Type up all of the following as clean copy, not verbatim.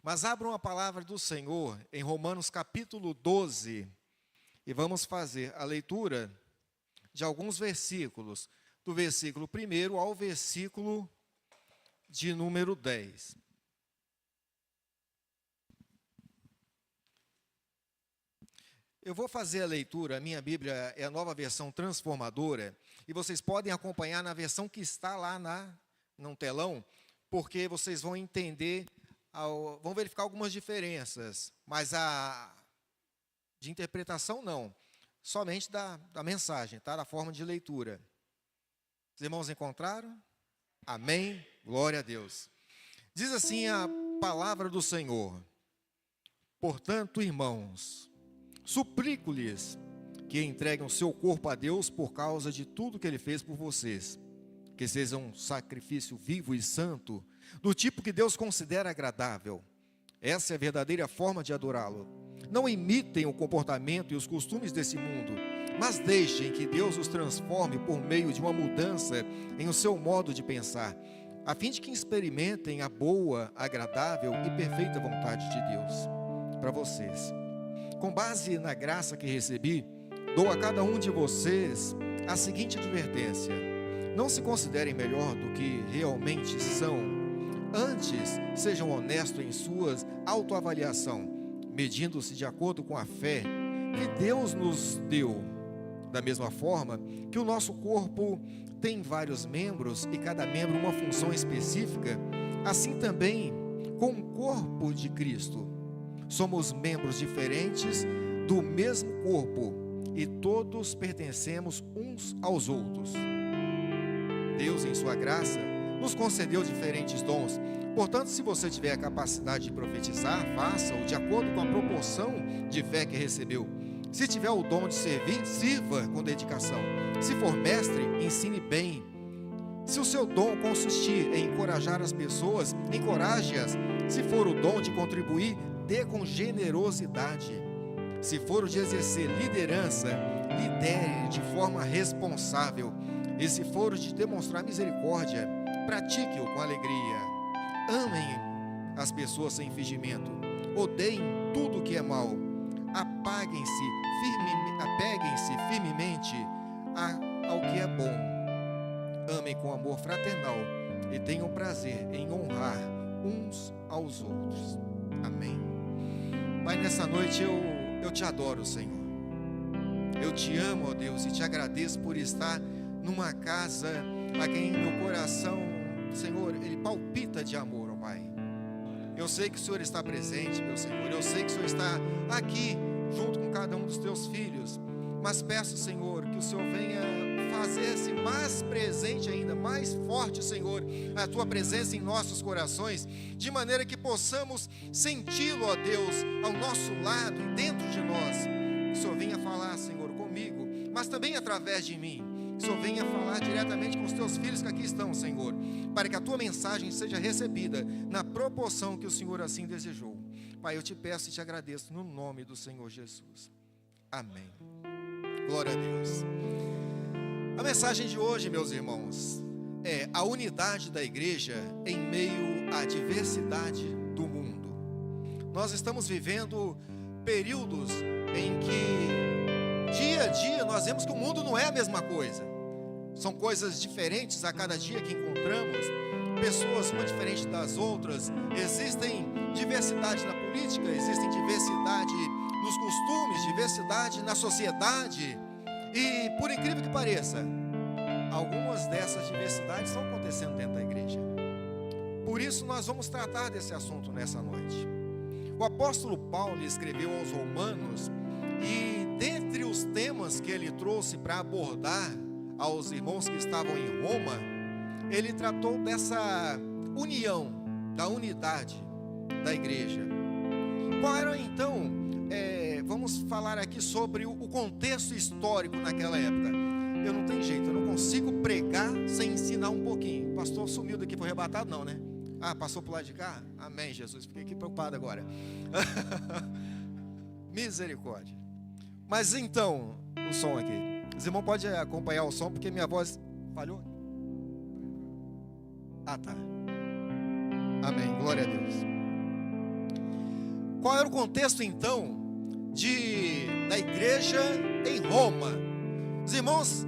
Mas abram a palavra do Senhor em Romanos capítulo 12 e vamos fazer a leitura de alguns versículos, do versículo 1 ao versículo de número 10. Eu vou fazer a leitura, a minha Bíblia é a Nova Versão Transformadora, e vocês podem acompanhar na versão que está lá no telão, porque vocês vão entender, vão verificar algumas diferenças, mas de interpretação não, somente da mensagem, tá? Da forma de leitura. Os irmãos encontraram? Amém? Glória a Deus. Diz assim a palavra do Senhor: portanto, irmãos, suplico-lhes que entreguem o seu corpo a Deus por causa de tudo que Ele fez por vocês, que seja um sacrifício vivo e santo, do tipo que Deus considera agradável. Essa é a verdadeira forma de adorá-lo. Não imitem o comportamento e os costumes desse mundo, mas deixem que Deus os transforme por meio de uma mudança em o seu modo de pensar, a fim de que experimentem a boa, agradável e perfeita vontade de Deus para vocês. Com base na graça que recebi, dou a cada um de vocês a seguinte advertência: não se considerem melhor do que realmente são. Antes, sejam honestos em sua autoavaliação, medindo-se de acordo com a fé que Deus nos deu. Da mesma forma que o nosso corpo tem vários membros e cada membro uma função específica, assim também com o corpo de Cristo. Somos membros diferentes do mesmo corpo e todos pertencemos uns aos outros. Deus, em sua graça, nos concedeu diferentes dons. Portanto, se você tiver a capacidade de profetizar, faça-o de acordo com a proporção de fé que recebeu. Se tiver o dom de servir, sirva com dedicação. Se for mestre, ensine bem. Se o seu dom consistir em encorajar as pessoas, encoraje-as. Se for o dom de contribuir, dê com generosidade. Se for o de exercer liderança, lidere de forma responsável. E se for o de demonstrar misericórdia, pratique-o com alegria. Amem as pessoas sem fingimento. Odeiem tudo que é mal. Apeguem-se firmemente ao que é bom. Amem com amor fraternal e tenham prazer em honrar uns aos outros. Amém. Pai, nessa noite eu te adoro, Senhor. Eu te amo, ó Deus, e te agradeço por estar numa casa a quem meu coração, Senhor, ele palpita de amor, ó Pai. Eu sei que o Senhor está presente, meu Senhor. Eu sei que o Senhor está aqui junto com cada um dos teus filhos. Mas peço, Senhor, que o Senhor venha fazer-se mais presente ainda, mais forte, Senhor, a tua presença em nossos corações, de maneira que possamos senti-lo, ó Deus, ao nosso lado e dentro de nós. Que o Senhor venha falar, Senhor, comigo, mas também através de mim. Que o Senhor venha falar diretamente com os teus filhos que aqui estão, Senhor, para que a tua mensagem seja recebida na proporção que o Senhor assim desejou. Pai, eu te peço e te agradeço no nome do Senhor Jesus. Amém. Glória a Deus. A mensagem de hoje, meus irmãos, é a unidade da igreja em meio à diversidade do mundo. Nós estamos vivendo períodos em que dia a dia nós vemos que o mundo não é a mesma coisa. São coisas diferentes a cada dia que encontramos, pessoas uma diferente das outras. Existem diversidade na política, existem diversidade nos costumes, diversidade na sociedade. E por incrível que pareça, algumas dessas diversidades estão acontecendo dentro da igreja. Por isso nós vamos tratar desse assunto nessa noite. O apóstolo Paulo escreveu aos Romanos, e dentre os temas que ele trouxe para abordar aos irmãos que estavam em Roma, ele tratou dessa união, da unidade da igreja. Qual era então, vamos falar aqui sobre o contexto histórico naquela época. Eu não tenho jeito, eu não consigo pregar sem ensinar um pouquinho. O pastor sumiu daqui, foi arrebatado não, né? Ah, passou para o lado de cá? Amém, Jesus, fiquei aqui preocupado agora. Misericórdia. Mas então, o som aqui. Os irmãos podem acompanhar o som, porque minha voz falhou. Ah, tá. Amém, glória a Deus. Qual era o contexto, então, da igreja em Roma? Os irmãos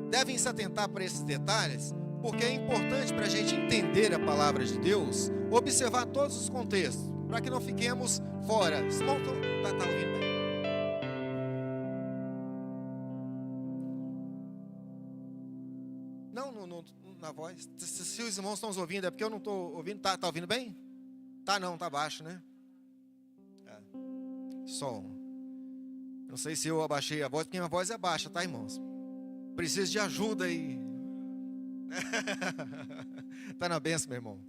devem se atentar para esses detalhes, porque é importante para a gente entender a palavra de Deus, observar todos os contextos, para que não fiquemos fora. Os irmãos tá ouvindo bem? Não, na voz. Se os irmãos estão ouvindo, é porque eu não estou ouvindo. Tá ouvindo bem? Não, tá baixo, né? Som. Não sei se eu abaixei a voz, porque minha voz é baixa, tá, irmãos? Preciso de ajuda aí. Tá na benção, meu irmão.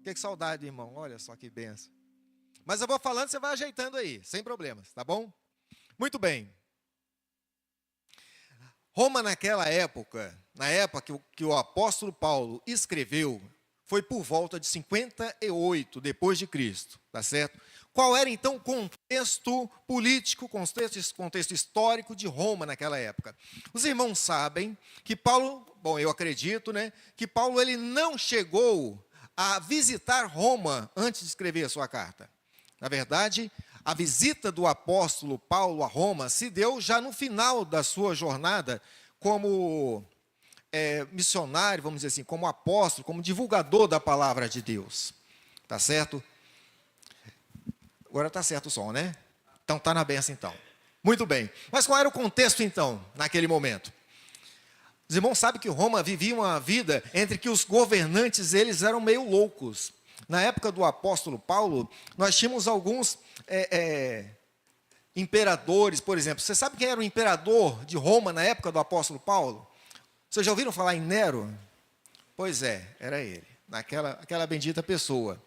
Que saudade, irmão. Olha só que benção. Mas eu vou falando, você vai ajeitando aí, sem problemas, tá bom? Muito bem. Roma naquela época, na época que o apóstolo Paulo escreveu, foi por volta de 58 depois de Cristo, tá certo? Qual era então o contexto político, contexto histórico de Roma naquela época? Os irmãos sabem que Paulo, eu acredito, né, que Paulo ele não chegou a visitar Roma antes de escrever a sua carta. Na verdade, a visita do apóstolo Paulo a Roma se deu já no final da sua jornada como missionário, vamos dizer assim, como apóstolo, como divulgador da palavra de Deus. Tá certo? Agora está certo o som, né? Então está na benção então. Muito bem. Mas qual era o contexto então, naquele momento? Os irmãos sabem que Roma vivia uma vida entre que os governantes, eles eram meio loucos. Na época do apóstolo Paulo, nós tínhamos alguns imperadores, por exemplo. Você sabe quem era o imperador de Roma na época do apóstolo Paulo? Vocês já ouviram falar em Nero? Pois era ele, aquela bendita pessoa.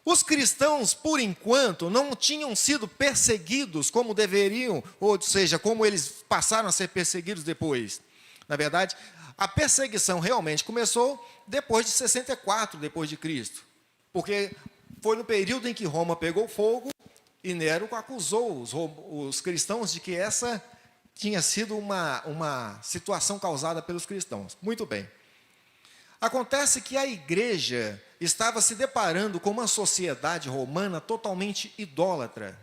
Os cristãos, por enquanto, não tinham sido perseguidos como deveriam, ou seja, como eles passaram a ser perseguidos depois. Na verdade, a perseguição realmente começou depois de 64 depois de Cristo, porque foi no período em que Roma pegou fogo e Nero acusou os cristãos de que essa tinha sido uma situação causada pelos cristãos. Muito bem. Acontece que a igreja estava se deparando com uma sociedade romana totalmente idólatra.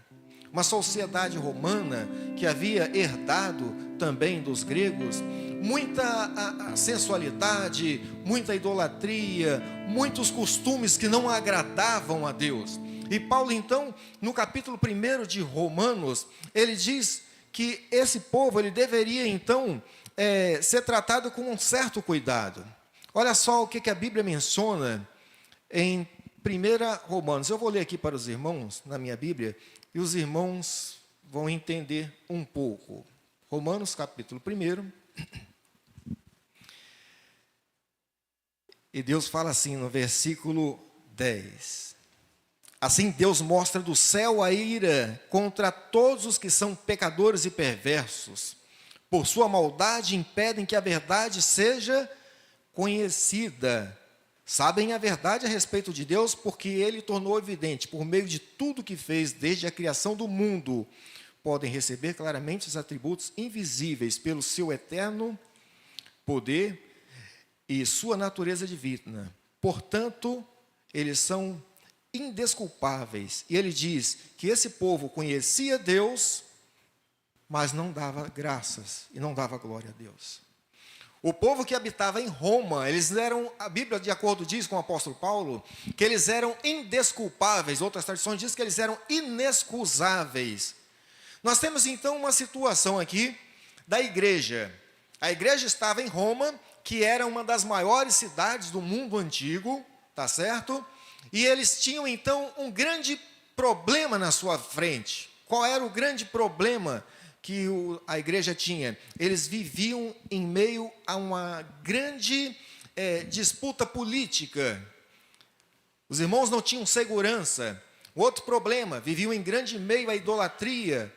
Uma sociedade romana que havia herdado também dos gregos muita sensualidade, muita idolatria, muitos costumes que não agradavam a Deus. E Paulo, então, no capítulo 1 de Romanos, ele diz que esse povo ele deveria, então, ser tratado com um certo cuidado. Olha só o que a Bíblia menciona em 1 Romanos. Eu vou ler aqui para os irmãos, na minha Bíblia, e os irmãos vão entender um pouco. Romanos, capítulo 1. E Deus fala assim no versículo 10. Assim Deus mostra do céu a ira contra todos os que são pecadores e perversos. Por sua maldade impedem que a verdade seja conhecida. Sabem a verdade a respeito de Deus porque Ele tornou evidente, por meio de tudo que fez desde a criação do mundo. Podem receber claramente os atributos invisíveis pelo seu eterno poder e sua natureza divina. Portanto, eles são indesculpáveis. E ele diz que esse povo conhecia Deus, mas não dava graças e não dava glória a Deus. O povo que habitava em Roma, eles eram, a Bíblia de acordo diz com o apóstolo Paulo, que eles eram indesculpáveis. Outras tradições dizem que eles eram inexcusáveis. Nós temos então uma situação aqui da igreja. A igreja estava em Roma, que era uma das maiores cidades do mundo antigo, tá certo? E eles tinham então um grande problema na sua frente. Qual era o grande problema que a igreja tinha? Eles viviam em meio a uma grande disputa política. Os irmãos não tinham segurança. Outro problema, viviam em grande meio à idolatria.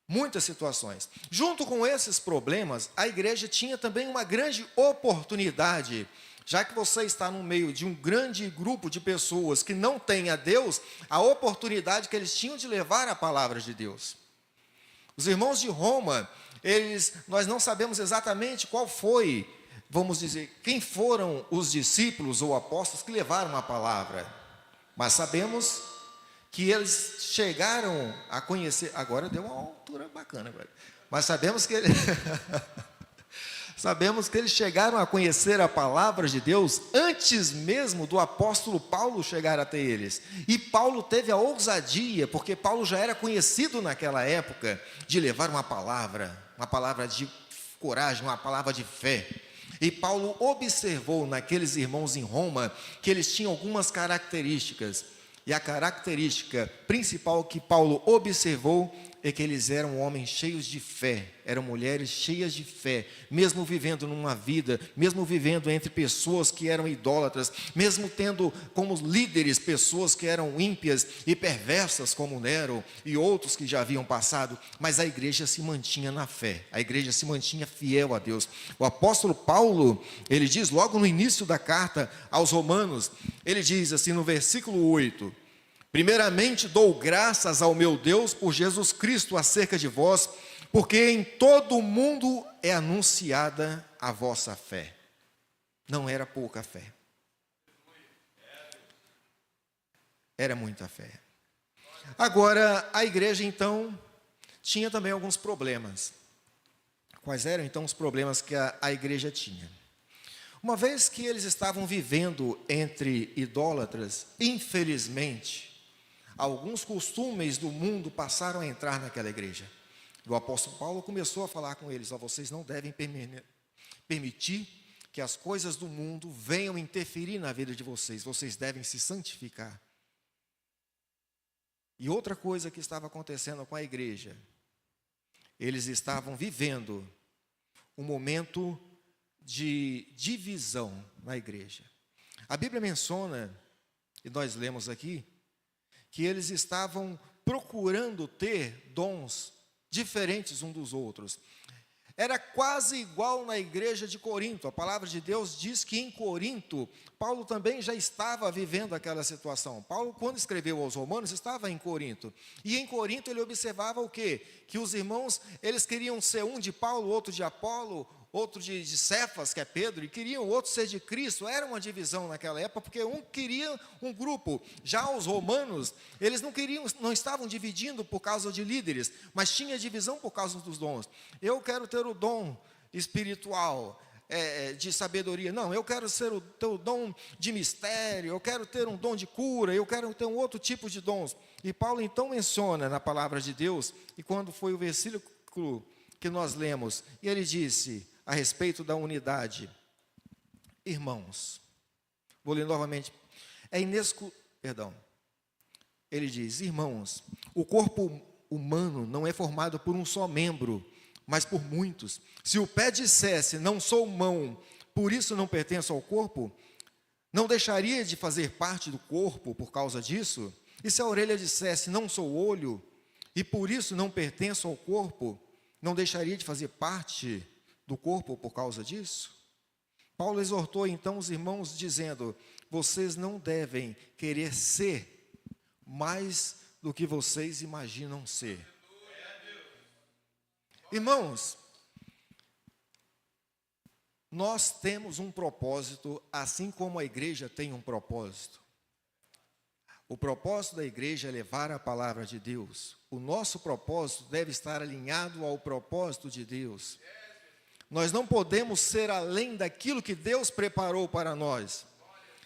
Muitas situações. Junto com esses problemas, a igreja tinha também uma grande oportunidade. Já que você está no meio de um grande grupo de pessoas que não têm a Deus, a oportunidade que eles tinham de levar a palavra de Deus. Os irmãos de Roma, nós não sabemos exatamente qual foi, vamos dizer, quem foram os discípulos ou apóstolos que levaram a palavra. Mas sabemos que eles chegaram a conhecer, agora deu uma altura bacana, mas sabemos que sabemos que eles chegaram a conhecer a palavra de Deus antes mesmo do apóstolo Paulo chegar até eles. E Paulo teve a ousadia, porque Paulo já era conhecido naquela época, de levar uma palavra de coragem, uma palavra de fé. E Paulo observou naqueles irmãos em Roma que eles tinham algumas características. E a característica principal que Paulo observou é que eles eram homens cheios de fé, eram mulheres cheias de fé, mesmo vivendo numa vida, mesmo vivendo entre pessoas que eram idólatras, mesmo tendo como líderes pessoas que eram ímpias e perversas como Nero e outros que já haviam passado, mas a igreja se mantinha na fé, a igreja se mantinha fiel a Deus. O apóstolo Paulo, ele diz logo no início da carta aos Romanos, ele diz assim no versículo 8: primeiramente dou graças ao meu Deus por Jesus Cristo acerca de vós, porque em todo o mundo é anunciada a vossa fé. Não era pouca fé, era muita fé. Agora, a igreja então tinha também alguns problemas. Quais eram então os problemas que a igreja tinha? Uma vez que eles estavam vivendo entre idólatras, infelizmente, alguns costumes do mundo passaram a entrar naquela igreja. E o apóstolo Paulo começou a falar com eles: vocês não devem permitir que as coisas do mundo venham interferir na vida de vocês, vocês devem se santificar. E outra coisa que estava acontecendo com a igreja, eles estavam vivendo um momento de divisão na igreja. A Bíblia menciona, e nós lemos aqui, que eles estavam procurando ter dons diferentes uns dos outros. Era quase igual na igreja de Corinto. A palavra de Deus diz que em Corinto, Paulo também já estava vivendo aquela situação. Paulo, quando escreveu aos Romanos, estava em Corinto. E em Corinto ele observava o quê? Que os irmãos, eles queriam ser um de Paulo, outro de Apolo, outro de Cefas, que é Pedro, e queriam outro ser de Cristo. Era uma divisão naquela época, porque um queria um grupo. Já os romanos, eles não estavam dividindo por causa de líderes, mas tinha divisão por causa dos dons. Eu quero ter o dom espiritual, de sabedoria. Não, eu quero ter o dom de mistério, eu quero ter um dom de cura, eu quero ter um outro tipo de dons. E Paulo então menciona na palavra de Deus, e quando foi o versículo que nós lemos, e ele disse a respeito da unidade: irmãos, vou ler novamente, ele diz: irmãos, o corpo humano não é formado por um só membro, mas por muitos. Se o pé dissesse, não sou mão, por isso não pertenço ao corpo, não deixaria de fazer parte do corpo por causa disso? E se a orelha dissesse, não sou olho, e por isso não pertenço ao corpo, não deixaria de fazer parte do corpo por causa disso? Paulo exortou então os irmãos dizendo: vocês não devem querer ser mais do que vocês imaginam ser. Irmãos, nós temos um propósito, assim como a igreja tem um propósito. O propósito da igreja é levar a palavra de Deus. O nosso propósito deve estar alinhado ao propósito de Deus. Nós não podemos ser além daquilo que Deus preparou para nós.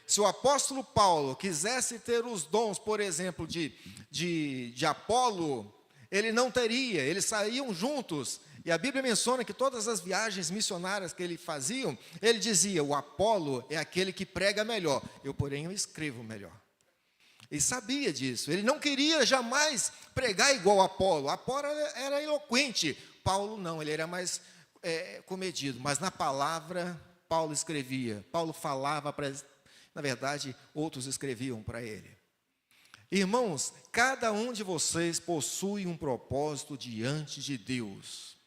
Se o apóstolo Paulo quisesse ter os dons, por exemplo, de Apolo, ele não teria, eles saíam juntos. E a Bíblia menciona que todas as viagens missionárias que ele fazia, ele dizia: o Apolo é aquele que prega melhor, eu, porém, eu escrevo melhor. Ele sabia disso, ele não queria jamais pregar igual a Apolo. Apolo era eloquente, Paulo não, ele era mais comedido, mas na palavra Paulo escrevia, Paulo falava, na verdade outros escreviam para ele. Irmãos, cada um de vocês possui um propósito diante de Deus.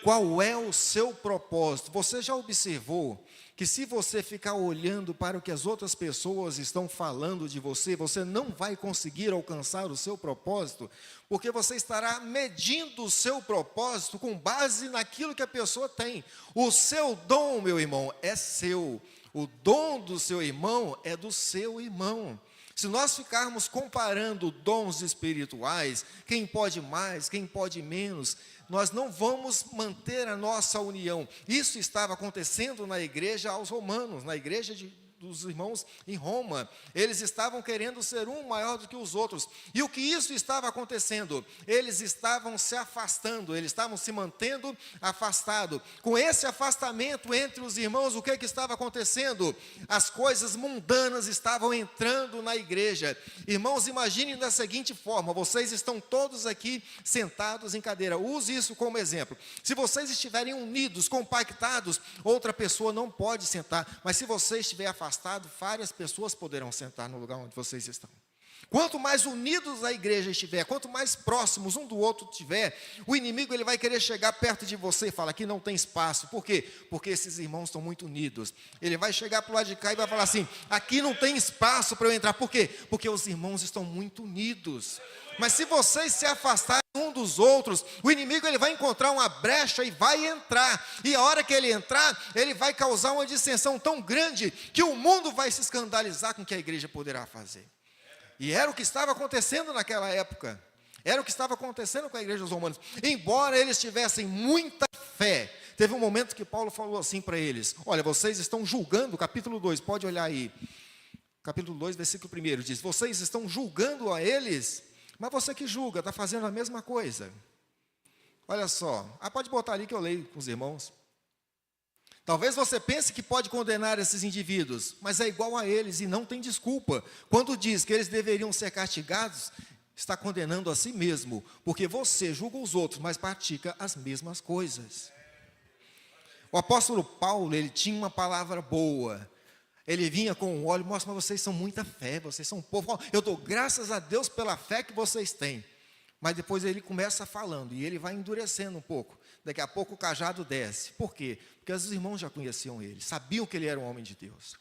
Qual é o seu propósito? Você já observou que se você ficar olhando para o que as outras pessoas estão falando de você, você não vai conseguir alcançar o seu propósito, porque você estará medindo o seu propósito com base naquilo que a pessoa tem. O seu dom, meu irmão, é seu. O dom do seu irmão é do seu irmão. Se nós ficarmos comparando dons espirituais, quem pode mais, quem pode menos, nós não vamos manter a nossa união. Isso estava acontecendo na igreja aos romanos, na igreja dos irmãos em Roma. Eles estavam querendo ser um maior do que os outros. E o que isso estava acontecendo? Eles estavam se afastando, eles estavam se mantendo afastados. Com esse afastamento entre os irmãos, o que estava acontecendo? As coisas mundanas estavam entrando na igreja. Irmãos, imaginem da seguinte forma: vocês estão todos aqui sentados em cadeira. Use isso como exemplo. Se vocês estiverem unidos, compactados, outra pessoa não pode sentar. Mas se você estiver afastado, várias pessoas poderão sentar no lugar onde vocês estão. Quanto mais unidos a igreja estiver, quanto mais próximos um do outro estiver, o inimigo ele vai querer chegar perto de você e falar: aqui não tem espaço. Por quê? Porque esses irmãos estão muito unidos. Ele vai chegar para o lado de cá e vai falar assim: aqui não tem espaço para eu entrar. Por quê? Porque os irmãos estão muito unidos. Mas se vocês se afastarem um dos outros, o inimigo ele vai encontrar uma brecha e vai entrar. E a hora que ele entrar, ele vai causar uma dissensão tão grande que o mundo vai se escandalizar com o que a igreja poderá fazer. E era o que estava acontecendo naquela época. Era o que estava acontecendo com a igreja dos romanos. Embora eles tivessem muita fé, teve um momento que Paulo falou assim para eles: olha, vocês estão julgando, capítulo 2, pode olhar aí. Capítulo 2, versículo 1, diz: vocês estão julgando a eles, mas você que julga, está fazendo a mesma coisa. Olha só, pode botar ali que eu leio com os irmãos. Talvez você pense que pode condenar esses indivíduos, mas é igual a eles e não tem desculpa. Quando diz que eles deveriam ser castigados, está condenando a si mesmo, porque você julga os outros, mas pratica as mesmas coisas. O apóstolo Paulo, ele tinha uma palavra boa. Ele vinha com um óleo: mostra, mas vocês são muita fé, vocês são um povo. Eu dou graças a Deus pela fé que vocês têm. Mas depois ele começa falando, e ele vai endurecendo um pouco. Daqui a pouco o cajado desce. Por quê? Porque os irmãos já conheciam ele, sabiam que ele era um homem de Deus.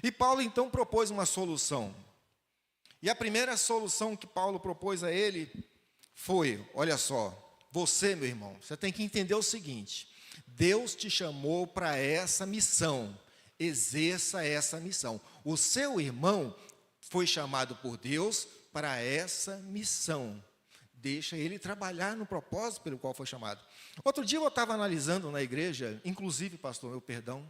E Paulo então propôs uma solução. E a primeira solução que Paulo propôs a ele foi: olha só, você, meu irmão, você tem que entender o seguinte: Deus te chamou para essa missão. Exerça essa missão. O seu irmão foi chamado por Deus para essa missão. Deixa ele trabalhar no propósito pelo qual foi chamado. Outro dia eu estava analisando na igreja, inclusive, pastor, meu perdão,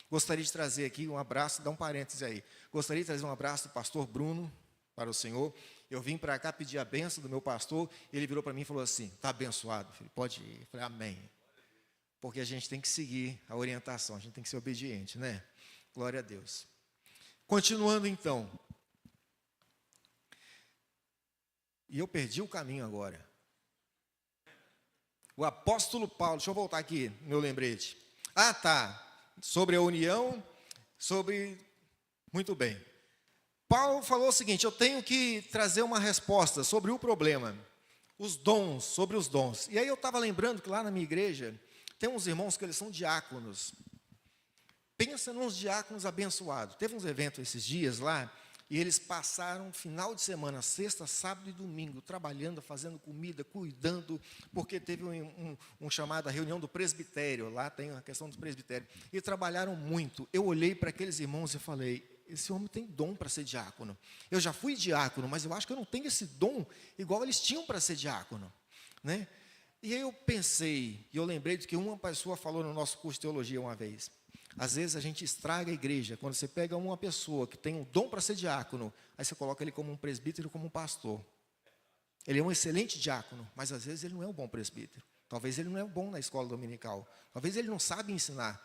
gostaria de trazer aqui um abraço, dá um parêntese aí. Gostaria de trazer um abraço do pastor Bruno para o senhor. Eu vim para cá pedir a bênção do meu pastor, ele virou para mim e falou assim: está abençoado, filho, pode ir. Eu falei: amém. Porque a gente tem que seguir a orientação, a gente tem que ser obediente, né? Glória a Deus. Continuando então. E eu perdi o caminho agora. O apóstolo Paulo, deixa eu voltar aqui, meu lembrete. Sobre a união, muito bem. Paulo falou o seguinte: eu tenho que trazer uma resposta sobre o problema. Os dons, sobre os dons. E aí eu estava lembrando que lá na minha igreja, tem uns irmãos que eles são diáconos. Pensa nos diáconos abençoados. Teve uns eventos esses dias lá, e eles passaram final de semana, sexta, sábado e domingo, trabalhando, fazendo comida, cuidando, porque teve um chamado, a reunião do presbitério, lá tem a questão do presbitério, e trabalharam muito. Eu olhei para aqueles irmãos e falei: esse homem tem dom para ser diácono. Eu já fui diácono, mas eu acho que eu não tenho esse dom igual eles tinham para ser diácono, né? E aí eu pensei, e eu lembrei de que uma pessoa falou no nosso curso de teologia uma vez: às vezes a gente estraga a igreja, quando você pega uma pessoa que tem um dom para ser diácono, aí você coloca ele como um presbítero, como um pastor. Ele é um excelente diácono, mas às vezes ele não é um bom presbítero. Talvez ele não é bom na escola dominical. Talvez ele não sabe ensinar.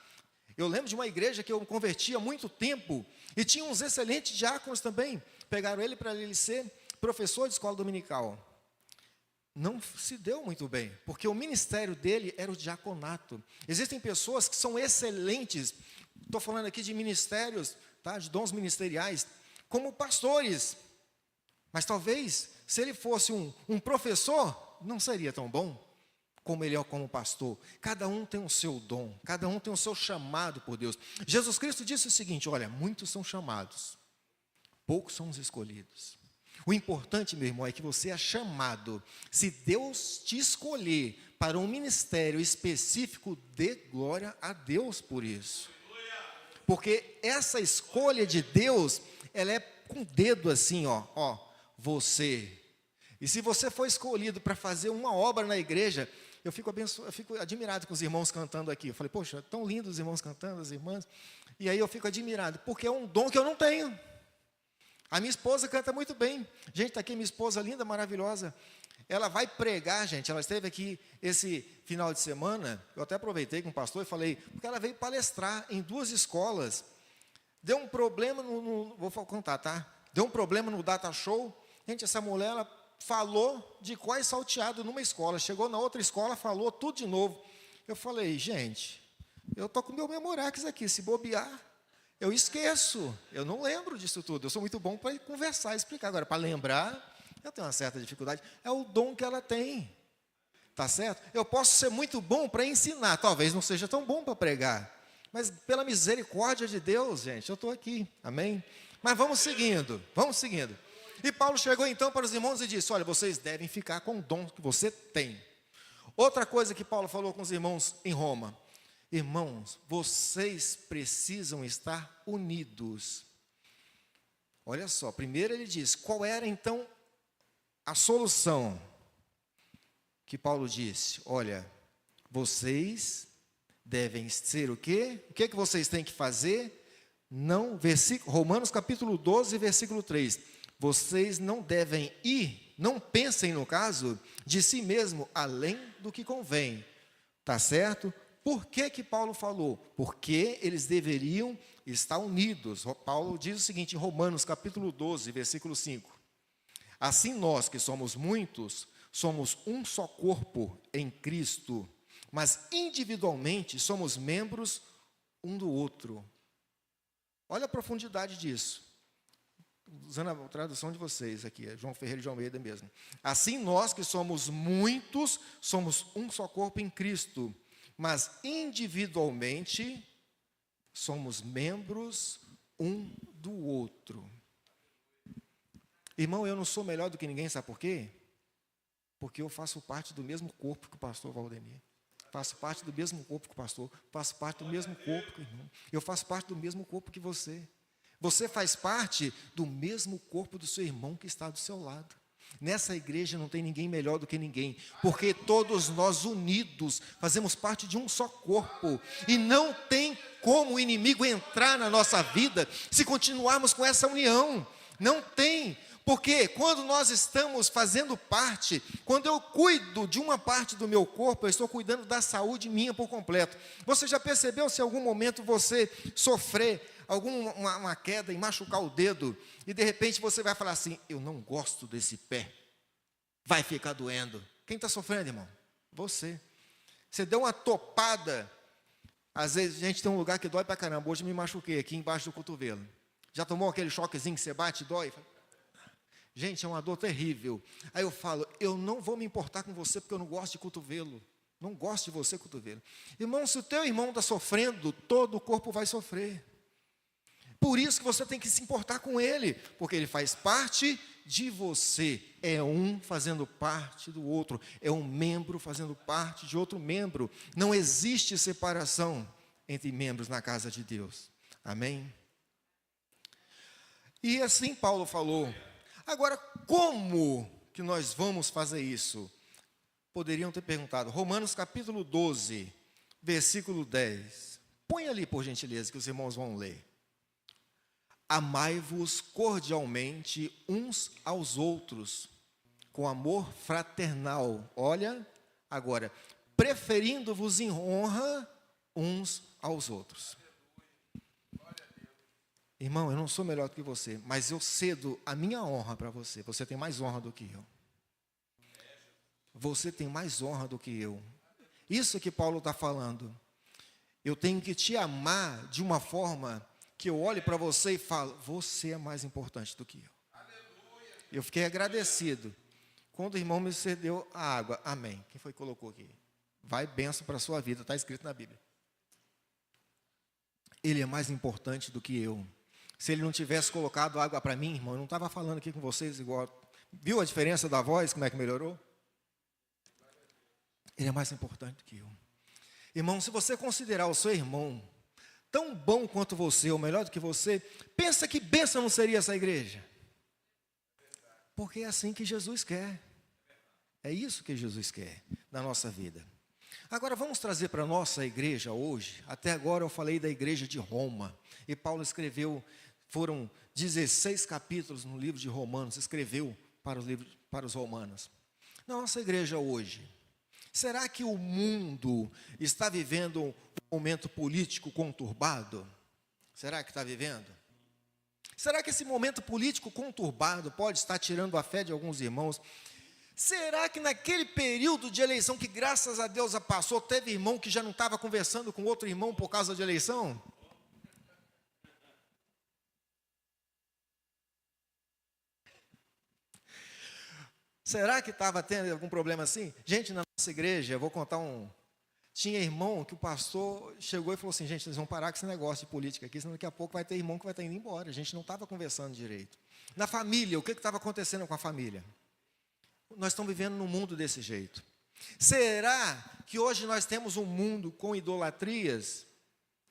Eu lembro de uma igreja que eu converti há muito tempo, e tinha uns excelentes diáconos também. Pegaram ele para ele ser professor de escola dominical. Não se deu muito bem, porque o ministério dele era o diaconato. Existem pessoas que são excelentes, estou falando aqui de ministérios, tá, de dons ministeriais, como pastores. Mas talvez, se ele fosse um professor, não seria tão bom como ele é como pastor. Cada um tem o seu dom, cada um tem o seu chamado por Deus. Jesus Cristo disse o seguinte: olha, muitos são chamados, poucos são os escolhidos. O importante, meu irmão, é que você é chamado. Se Deus te escolher para um ministério específico, dê glória a Deus por isso. Porque essa escolha de Deus, ela é com o dedo assim, ó, você. E se você for escolhido para fazer uma obra na igreja, eu fico admirado com os irmãos cantando aqui. Eu falei, poxa, tão lindos os irmãos cantando, as irmãs. E aí eu fico admirado, porque é um dom que eu não tenho. A minha esposa canta muito bem. Gente, está aqui minha esposa linda, maravilhosa. Ela vai pregar, gente. Ela esteve aqui esse final de semana. Eu até aproveitei com o pastor e falei, porque ela veio palestrar em 2 escolas. Deu um problema vou contar, tá? Deu um problema no data show. Gente, essa mulher, ela falou de qual salteado numa escola. Chegou na outra escola, falou tudo de novo. Eu falei, gente, eu estou com o meu Memorex aqui. Se bobear, eu esqueço. Eu não lembro disso tudo. Eu sou muito bom para conversar, explicar. Agora, para lembrar, eu tenho uma certa dificuldade. É o dom que ela tem. Tá certo? Eu posso ser muito bom para ensinar. Talvez não seja tão bom para pregar. Mas pela misericórdia de Deus, gente, eu estou aqui. Amém? Mas vamos seguindo. Vamos seguindo. E Paulo chegou então para os irmãos e disse, olha, vocês devem ficar com o dom que você tem. Outra coisa que Paulo falou com os irmãos em Roma. Irmãos, vocês precisam estar unidos. Olha só, primeiro ele diz, qual era então a solução? Que Paulo disse, olha, vocês devem ser o quê? O que que vocês têm que fazer? Não, Romanos capítulo 12, versículo 3. Vocês não devem ir, não pensem no caso, de si mesmo, além do que convém. Tá certo? Por que que Paulo falou? Porque eles deveriam estar unidos. Paulo diz o seguinte, em Romanos capítulo 12, versículo 5. Assim nós, que somos muitos, somos um só corpo em Cristo, mas individualmente somos membros um do outro. Olha a profundidade disso. Usando a tradução de vocês aqui, é João Ferreira de Almeida mesmo. Assim nós que somos muitos, somos um só corpo em Cristo, mas individualmente somos membros um do outro. Irmão, eu não sou melhor do que ninguém, sabe por quê? Porque eu faço parte do mesmo corpo que o pastor Valdemir. Faço parte do mesmo corpo que o pastor. Faço parte do mesmo corpo que o irmão. Eu faço parte do mesmo corpo que você. Você faz parte do mesmo corpo do seu irmão que está do seu lado. Nessa igreja não tem ninguém melhor do que ninguém, porque todos nós unidos fazemos parte de um só corpo, e não tem como o inimigo entrar na nossa vida se continuarmos com essa união. Não tem, porque quando nós estamos fazendo parte, quando eu cuido de uma parte do meu corpo, eu estou cuidando da saúde minha por completo. Você já percebeu se em algum momento você sofrer uma queda e machucar o dedo, e de repente você vai falar assim, eu não gosto desse pé, vai ficar doendo. Quem está sofrendo, irmão? Você. Você deu uma topada, às vezes a gente tem um lugar que dói pra caramba, hoje me machuquei aqui embaixo do cotovelo. Já tomou aquele choquezinho que você bate e dói? Gente, é uma dor terrível. Aí eu falo, eu não vou me importar com você porque eu não gosto de cotovelo. Não gosto de você, cotovelo. Irmão, se o teu irmão está sofrendo, todo o corpo vai sofrer. Por isso que você tem que se importar com ele, porque ele faz parte de você. É um fazendo parte do outro. É um membro fazendo parte de outro membro. Não existe separação entre membros na casa de Deus. Amém? E assim Paulo falou. Agora, como que nós vamos fazer isso? Poderiam ter perguntado. Romanos capítulo 12, versículo 10. Põe ali, por gentileza, que os irmãos vão ler. Amai-vos cordialmente uns aos outros, com amor fraternal. Olha, agora, preferindo-vos em honra uns aos outros. Irmão, eu não sou melhor do que você, mas eu cedo a minha honra para você. Você tem mais honra do que eu. Você tem mais honra do que eu. Isso que Paulo está falando. Eu tenho que te amar de uma forma que eu olhe para você e falo, você é mais importante do que eu. Eu fiquei agradecido. Quando o irmão me cedeu a água, amém. Quem foi que colocou aqui? Vai bênção para a sua vida, está escrito na Bíblia. Ele é mais importante do que eu. Se ele não tivesse colocado água para mim, irmão, eu não estava falando aqui com vocês igual. Viu a diferença da voz, como é que melhorou? Ele é mais importante do que eu. Irmão, se você considerar o seu irmão tão bom quanto você, ou melhor do que você, pensa que bênção não seria essa igreja? Porque é assim que Jesus quer. É isso que Jesus quer na nossa vida. Agora vamos trazer para a nossa igreja hoje. Até agora eu falei da igreja de Roma. E Paulo escreveu, foram 16 capítulos no livro de Romanos, escreveu para os romanos. Na nossa igreja hoje, será que o mundo está vivendo um momento político conturbado? Será que está vivendo? Será que esse momento político conturbado pode estar tirando a fé de alguns irmãos? Será que naquele período de eleição que graças a Deus já passou, teve irmão que já não estava conversando com outro irmão por causa de eleição? Será que estava tendo algum problema assim? Gente, na nossa igreja, eu vou contar tinha irmão que o pastor chegou e falou assim, gente, vocês vão parar com esse negócio de política aqui, senão daqui a pouco vai ter irmão que vai estar indo embora. A gente não estava conversando direito. Na família, o que estava acontecendo com a família? Nós estamos vivendo num mundo desse jeito. Será que hoje nós temos um mundo com idolatrias?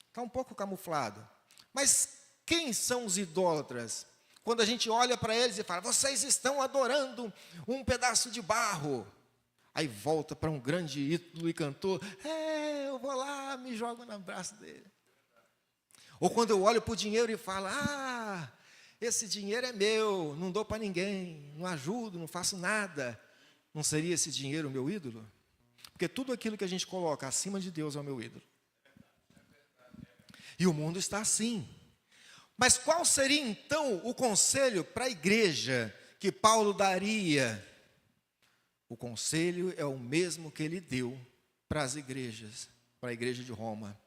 Está um pouco camuflado. Mas quem são os idólatras? Quando a gente olha para eles e fala, vocês estão adorando um pedaço de barro. Aí volta para um grande ídolo e cantor, eu vou lá, me jogo no braço dele. Ou quando eu olho para o dinheiro e falo, esse dinheiro é meu, não dou para ninguém, não ajudo, não faço nada. Não seria esse dinheiro o meu ídolo? Porque tudo aquilo que a gente coloca acima de Deus é o meu ídolo. E o mundo está assim. Mas qual seria então o conselho para a igreja que Paulo daria? O conselho é o mesmo que ele deu para as igrejas, para a igreja de Roma.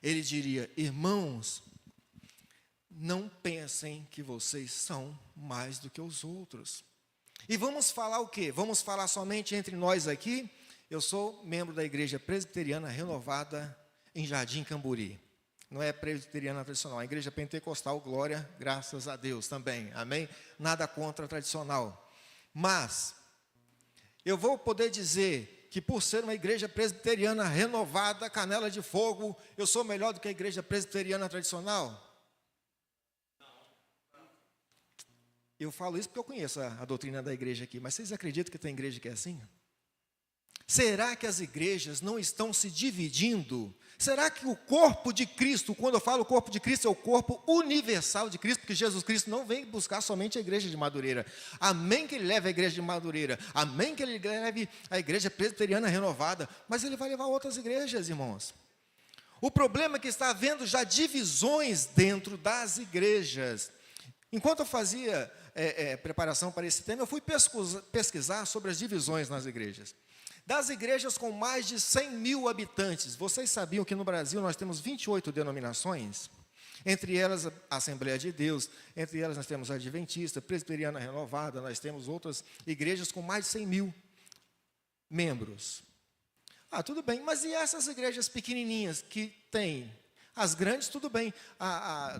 Ele diria, irmãos, não pensem que vocês são mais do que os outros. E vamos falar o quê? Vamos falar somente entre nós aqui? Eu sou membro da igreja presbiteriana renovada em Jardim Camburi. Não é presbiteriana tradicional, é a igreja pentecostal, glória, graças a Deus também, amém? Nada contra a tradicional. Mas eu vou poder dizer que por ser uma igreja presbiteriana renovada, canela de fogo, eu sou melhor do que a igreja presbiteriana tradicional? Eu falo isso porque eu conheço a doutrina da igreja aqui, mas vocês acreditam que tem igreja que é assim? Será que as igrejas não estão se dividindo? Será que o corpo de Cristo, quando eu falo corpo de Cristo, é o corpo universal de Cristo, porque Jesus Cristo não vem buscar somente a igreja de Madureira. Amém que ele leve a igreja de Madureira, amém que ele leve a igreja presbiteriana renovada, mas ele vai levar outras igrejas, irmãos. O problema é que está havendo já divisões dentro das igrejas. Enquanto eu fazia preparação para esse tema, eu fui pesquisar sobre as divisões nas igrejas. Das igrejas com mais de 100 mil habitantes, vocês sabiam que no Brasil nós temos 28 denominações? Entre elas a Assembleia de Deus, entre elas nós temos a Adventista, Presbiteriana Renovada, nós temos outras igrejas com mais de 100 mil membros. Tudo bem, mas e essas igrejas pequenininhas que têm? As grandes, tudo bem.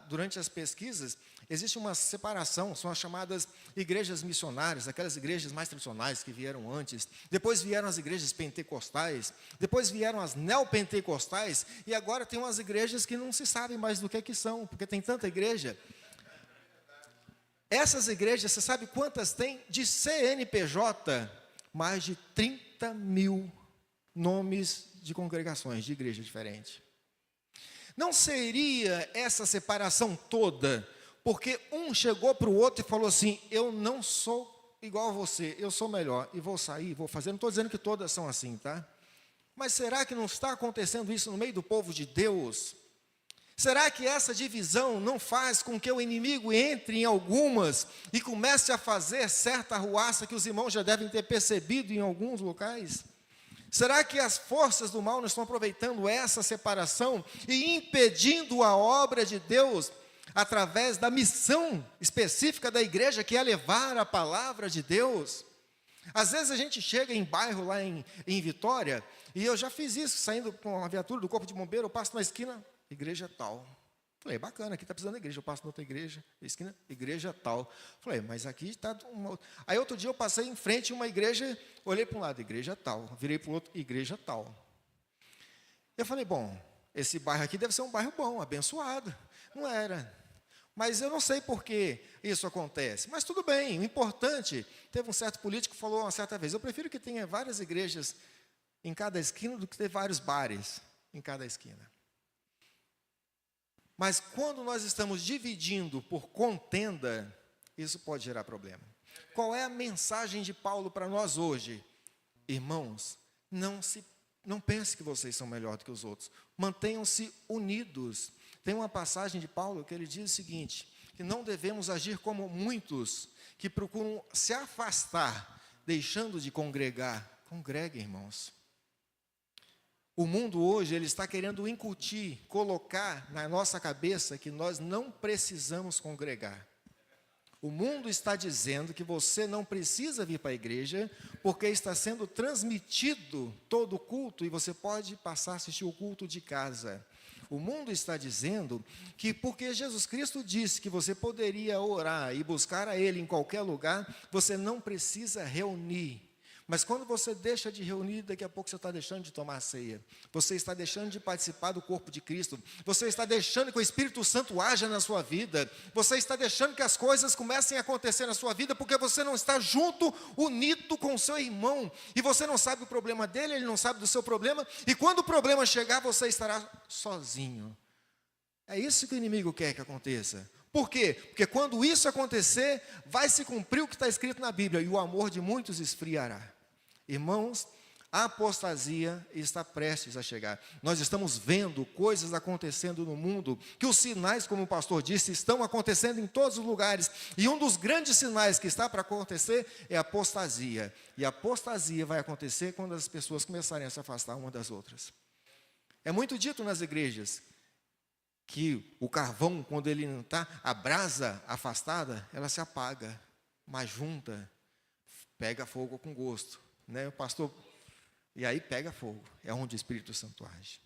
Durante as pesquisas, existe uma separação, são as chamadas igrejas missionárias, aquelas igrejas mais tradicionais que vieram antes. Depois vieram as igrejas pentecostais, depois vieram as neopentecostais, e agora tem umas igrejas que não se sabe mais do que são, porque tem tanta igreja. Essas igrejas, você sabe quantas tem? De CNPJ, mais de 30 mil nomes de congregações, de igreja diferente. Não seria essa separação toda, porque um chegou para o outro e falou assim, eu não sou igual a você, eu sou melhor, e vou sair, vou fazer, não estou dizendo que todas são assim, tá? Mas será que não está acontecendo isso no meio do povo de Deus? Será que essa divisão não faz com que o inimigo entre em algumas e comece a fazer certa arruaça que os irmãos já devem ter percebido em alguns locais? Será que as forças do mal não estão aproveitando essa separação e impedindo a obra de Deus através da missão específica da igreja, que é levar a palavra de Deus? Às vezes a gente chega em bairro lá em Vitória, e eu já fiz isso, saindo com a viatura do corpo de bombeiro, eu passo na esquina, igreja tal. Falei, bacana, aqui está precisando de igreja, eu passo na outra igreja, esquina, igreja tal. Falei, mas aqui está uma... Aí outro dia eu passei em frente a uma igreja, olhei para um lado, igreja tal, virei para o outro, igreja tal. Eu falei, bom, esse bairro aqui deve ser um bairro bom, abençoado. Não era. Mas eu não sei por que isso acontece. Mas tudo bem, o importante, teve um certo político que falou uma certa vez, eu prefiro que tenha várias igrejas em cada esquina do que ter vários bares em cada esquina. Mas quando nós estamos dividindo por contenda, isso pode gerar problema. Qual é a mensagem de Paulo para nós hoje? Irmãos, não pense que vocês são melhor do que os outros. Mantenham-se unidos. Tem uma passagem de Paulo que ele diz o seguinte, que não devemos agir como muitos que procuram se afastar, deixando de congregar. Congreguem, irmãos. O mundo hoje, ele está querendo incutir, colocar na nossa cabeça que nós não precisamos congregar. O mundo está dizendo que você não precisa vir para a igreja, porque está sendo transmitido todo o culto e você pode passar a assistir o culto de casa. O mundo está dizendo que porque Jesus Cristo disse que você poderia orar e buscar a Ele em qualquer lugar, você não precisa reunir. Mas quando você deixa de reunir, daqui a pouco você está deixando de tomar a ceia. Você está deixando de participar do corpo de Cristo. Você está deixando que o Espírito Santo haja na sua vida. Você está deixando que as coisas comecem a acontecer na sua vida, porque você não está junto, unido com o seu irmão. E você não sabe o problema dele, ele não sabe do seu problema. E quando o problema chegar, você estará sozinho. É isso que o inimigo quer que aconteça. Por quê? Porque quando isso acontecer, vai se cumprir o que está escrito na Bíblia, e o amor de muitos esfriará. Irmãos, a apostasia está prestes a chegar. Nós estamos vendo coisas acontecendo no mundo, que os sinais, como o pastor disse, estão acontecendo em todos os lugares. E um dos grandes sinais que está para acontecer é a apostasia. E a apostasia vai acontecer quando as pessoas começarem a se afastar umas das outras. É muito dito nas igrejas que o carvão, quando ele não está, a brasa afastada, ela se apaga, mas junta, pega fogo com gosto, né, pastor? E aí pega fogo, é onde o Espírito Santo age.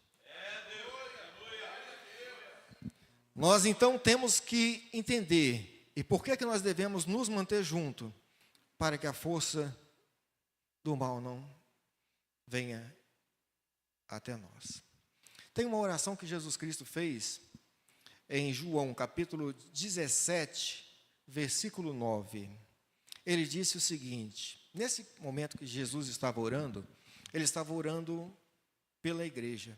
Nós então temos que entender, e por que nós devemos nos manter juntos, para que a força do mal não venha até nós. Tem uma oração que Jesus Cristo fez em João, capítulo 17, versículo 9. Ele disse o seguinte, nesse momento que Jesus estava orando, ele estava orando pela igreja.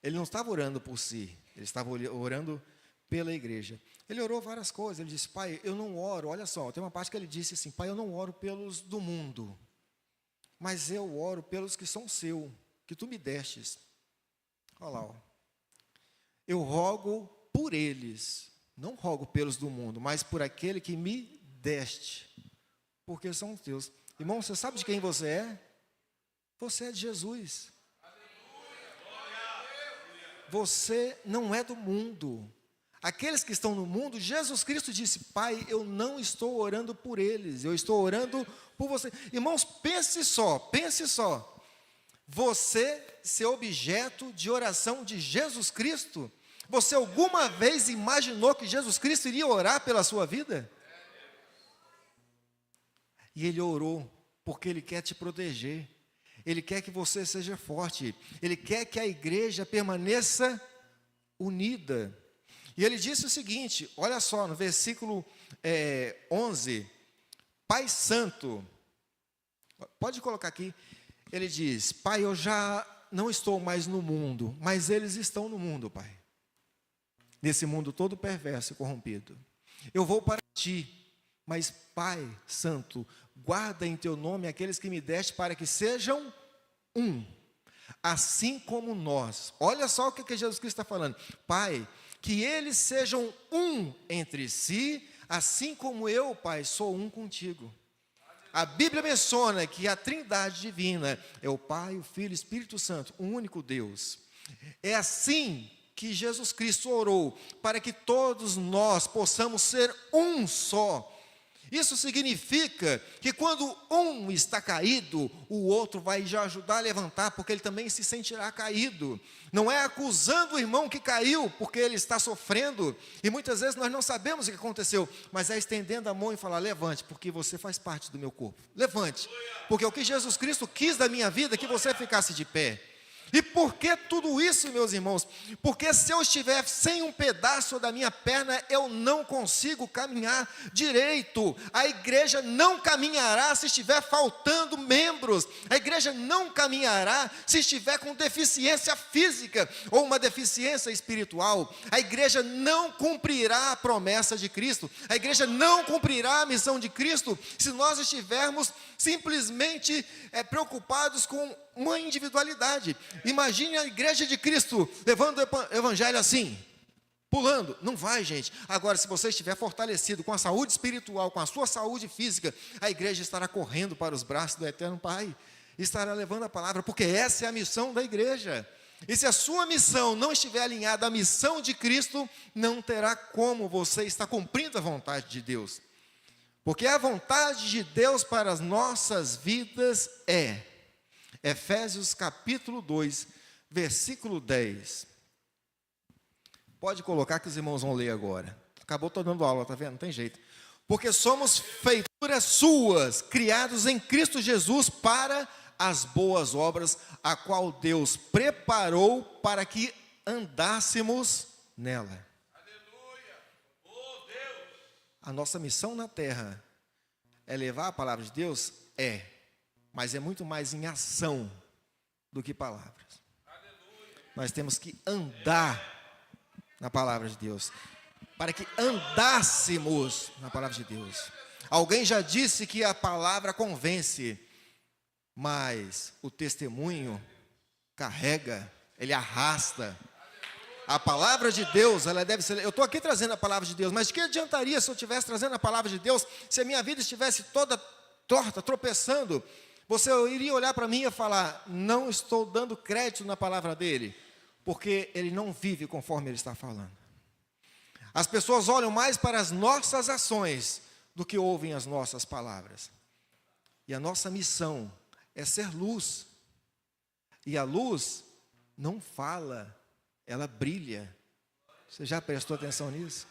Ele não estava orando por si, ele estava orando pela igreja. Ele orou várias coisas, ele disse, Pai, eu não oro, olha só, tem uma parte que ele disse assim, Pai, eu não oro pelos do mundo, mas eu oro pelos que são seu, que tu me destes. Olha lá, ó. Eu rogo por eles, não rogo pelos do mundo, mas por aquele que me deste, porque são teus. Irmão, você sabe de quem você é? Você é de Jesus. Você não é do mundo. Aqueles que estão no mundo, Jesus Cristo disse, Pai, eu não estou orando por eles, eu estou orando por você. Irmãos, pense só, você ser objeto de oração de Jesus Cristo, você alguma vez imaginou que Jesus Cristo iria orar pela sua vida? E Ele orou, porque Ele quer te proteger, Ele quer que você seja forte, Ele quer que a igreja permaneça unida. E Ele disse o seguinte, olha só, no versículo 11, Pai Santo, pode colocar aqui, Ele diz, Pai, eu já não estou mais no mundo, mas eles estão no mundo, Pai. Nesse mundo todo perverso e corrompido. Eu vou para ti, mas Pai Santo, guarda em teu nome aqueles que me deste para que sejam um, assim como nós. Olha só o que Jesus Cristo está falando. Pai, que eles sejam um entre si, assim como eu, Pai, sou um contigo. A Bíblia menciona que a Trindade divina é o Pai, o Filho e o Espírito Santo, um único Deus. É assim que Jesus Cristo orou, para que todos nós possamos ser um só. Isso significa que quando um está caído, o outro vai já ajudar a levantar, porque ele também se sentirá caído. Não é acusando o irmão que caiu, porque ele está sofrendo, e muitas vezes nós não sabemos o que aconteceu, mas é estendendo a mão e falar, levante, porque você faz parte do meu corpo. Levante, porque o que Jesus Cristo quis da minha vida é que você ficasse de pé. E por que tudo isso, meus irmãos? Porque se eu estiver sem um pedaço da minha perna, eu não consigo caminhar direito. A igreja não caminhará se estiver faltando membros. A igreja não caminhará se estiver com deficiência física ou uma deficiência espiritual. A igreja não cumprirá a promessa de Cristo. A igreja não cumprirá a missão de Cristo se nós estivermos simplesmente preocupados com uma individualidade. Imagine a igreja de Cristo levando o evangelho assim, pulando. Não vai, gente. Agora, se você estiver fortalecido com a saúde espiritual, com a sua saúde física, a igreja estará correndo para os braços do Eterno Pai, estará levando a palavra, porque essa é a missão da igreja. E se a sua missão não estiver alinhada à missão de Cristo, não terá como você estar cumprindo a vontade de Deus. Porque a vontade de Deus para as nossas vidas é Efésios capítulo 2, versículo 10. Pode colocar que os irmãos vão ler agora. Acabou, estou dando aula, está vendo? Não tem jeito. Porque somos feituras suas, criados em Cristo Jesus para as boas obras, a qual Deus preparou para que andássemos nela. Aleluia! Oh Deus! A nossa missão na terra é levar a palavra de Deus? Mas é muito mais em ação do que palavras. Aleluia! Nós temos que andar na palavra de Deus, para que andássemos na palavra de Deus. Alguém já disse que a palavra convence, mas o testemunho carrega, ele arrasta. A palavra de Deus, ela deve ser... Eu estou aqui trazendo a palavra de Deus, mas de que adiantaria se eu estivesse trazendo a palavra de Deus, se a minha vida estivesse toda torta, tropeçando? Você iria olhar para mim e falar: não estou dando crédito na palavra dele, porque ele não vive conforme ele está falando. As pessoas olham mais para as nossas ações do que ouvem as nossas palavras. E a nossa missão é ser luz. E a luz não fala, ela brilha. Você já prestou atenção nisso?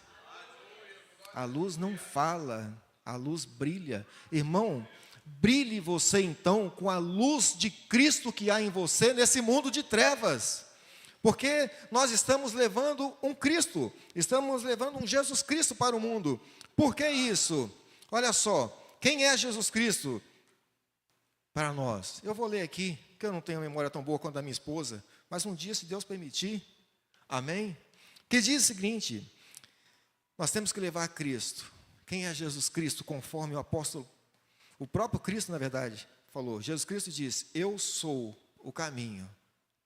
A luz não fala, a luz brilha. Irmão, brilhe você então com a luz de Cristo que há em você nesse mundo de trevas. Porque nós estamos levando um Cristo, estamos levando um Jesus Cristo para o mundo. Por que isso? Olha só, quem é Jesus Cristo para nós? Eu vou ler aqui, porque eu não tenho memória tão boa quanto a minha esposa, mas um dia, se Deus permitir, amém? Que diz o seguinte: nós temos que levar a Cristo. Quem é Jesus Cristo? Conforme o apóstolo, o próprio Cristo, na verdade, falou. Jesus Cristo diz: eu sou o caminho,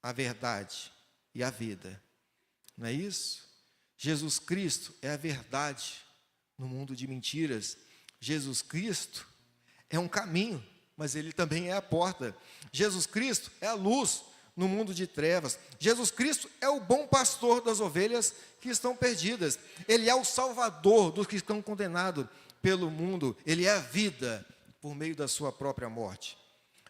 a verdade e a vida. Não é isso? Jesus Cristo é a verdade no mundo de mentiras. Jesus Cristo é um caminho, mas ele também é a porta. Jesus Cristo é a luz no mundo de trevas. Jesus Cristo é o bom pastor das ovelhas que estão perdidas. Ele é o salvador dos que estão condenados pelo mundo. Ele é a vida por meio da sua própria morte.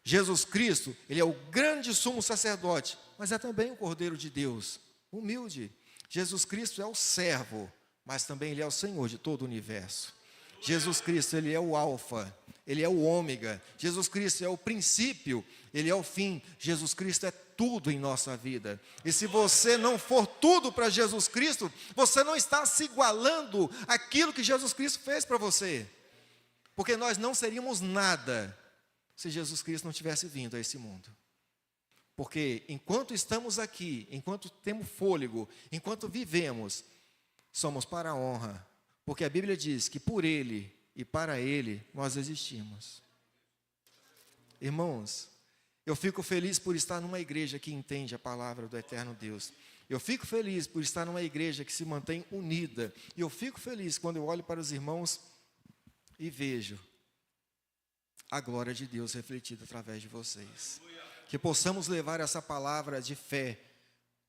Jesus Cristo, ele é o grande sumo sacerdote, mas é também o Cordeiro de Deus, humilde. Jesus Cristo é o servo, mas também ele é o Senhor de todo o universo. Jesus Cristo, ele é o alfa, ele é o ômega. Jesus Cristo é o princípio, ele é o fim. Jesus Cristo é tudo em nossa vida. E se você não for tudo para Jesus Cristo, você não está se igualando àquilo que Jesus Cristo fez para você. Porque nós não seríamos nada se Jesus Cristo não tivesse vindo a esse mundo. Porque enquanto estamos aqui, enquanto temos fôlego, enquanto vivemos, somos para a honra. Porque a Bíblia diz que por Ele e para Ele nós existimos. Irmãos, eu fico feliz por estar numa igreja que entende a palavra do eterno Deus. Eu fico feliz por estar numa igreja que se mantém unida. E eu fico feliz quando eu olho para os irmãos e vejo a glória de Deus refletida através de vocês. Que possamos levar essa palavra de fé,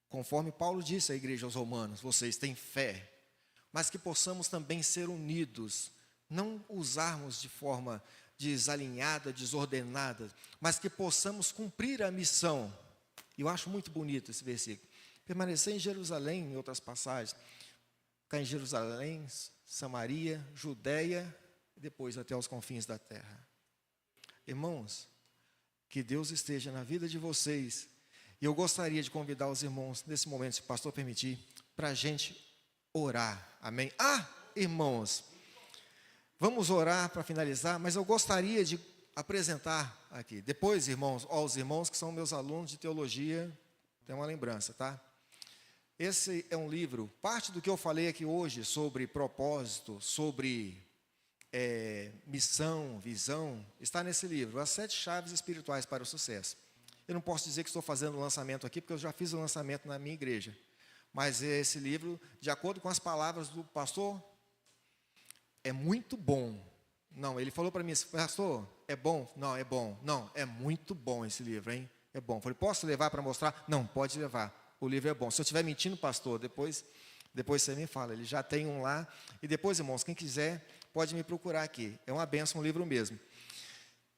conforme Paulo disse à igreja aos romanos: vocês têm fé, mas que possamos também ser unidos, não usarmos de forma desalinhada, desordenada, mas que possamos cumprir a missão. Eu acho muito bonito esse versículo. Permanecer em Jerusalém, em outras passagens, ficar em Jerusalém, Samaria, Judeia, e depois até os confins da terra. Irmãos, que Deus esteja na vida de vocês E eu gostaria de convidar os irmãos, nesse momento, se o pastor permitir, para a gente orar. Amém? Irmãos, vamos orar para finalizar, mas eu gostaria de apresentar aqui. Depois, irmãos, os irmãos que são meus alunos de teologia, tem uma lembrança, tá? Esse é um livro, parte do que eu falei aqui hoje sobre propósito, sobre missão, visão, está nesse livro, As 7 Chaves Espirituais para o Sucesso. Eu não posso dizer que estou fazendo o lançamento aqui, porque eu já fiz o lançamento na minha igreja. Mas esse livro, de acordo com as palavras do pastor, é muito bom. Não, ele falou para mim, pastor, é bom? Não, é bom. Não, é muito bom esse livro, hein? É bom. Falei, posso levar para mostrar? Não, pode levar. O livro é bom. Se eu estiver mentindo, pastor, depois você me fala. Ele já tem um lá. E depois, irmãos, quem quiser, pode me procurar aqui. É uma bênção, um livro mesmo.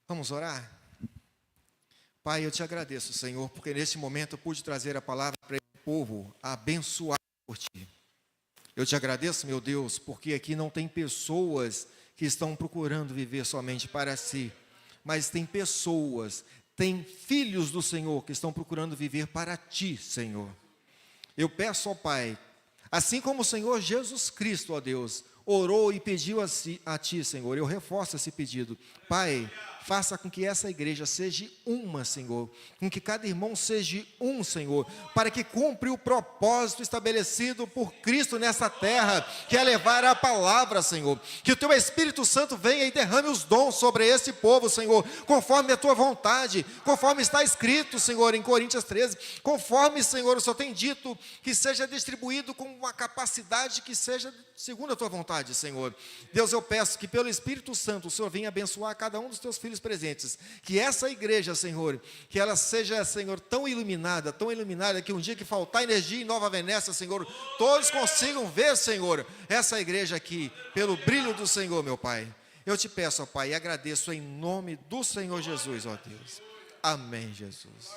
Vamos orar? Pai, eu te agradeço, Senhor, porque neste momento eu pude trazer a palavra para o povo abençoado por Ti. Eu te agradeço, meu Deus, porque aqui não tem pessoas que estão procurando viver somente para si, mas tem pessoas, tem filhos do Senhor que estão procurando viver para Ti, Senhor. Eu peço ao Pai, assim como o Senhor Jesus Cristo, ó Deus, orou e pediu a Ti, Senhor, eu reforço esse pedido. Pai, faça com que essa igreja seja uma, Senhor, com que cada irmão seja um, Senhor, para que cumpra o propósito estabelecido por Cristo nessa terra, que é levar a palavra, Senhor, que o Teu Espírito Santo venha e derrame os dons sobre esse povo, Senhor, conforme a Tua vontade, conforme está escrito, Senhor, em Coríntios 13, conforme, Senhor, o Senhor tem dito, que seja distribuído com uma capacidade que seja segundo a Tua vontade, Senhor. Deus, eu peço que pelo Espírito Santo o Senhor venha abençoar cada um dos Teus filhos presentes, que essa igreja, Senhor, que ela seja, Senhor, tão iluminada, que um dia que faltar energia em Nova Venécia, Senhor, todos consigam ver, Senhor, essa igreja aqui, pelo brilho do Senhor, meu Pai. Eu te peço, ó Pai, e agradeço em nome do Senhor Jesus, ó Deus. Amém, Jesus.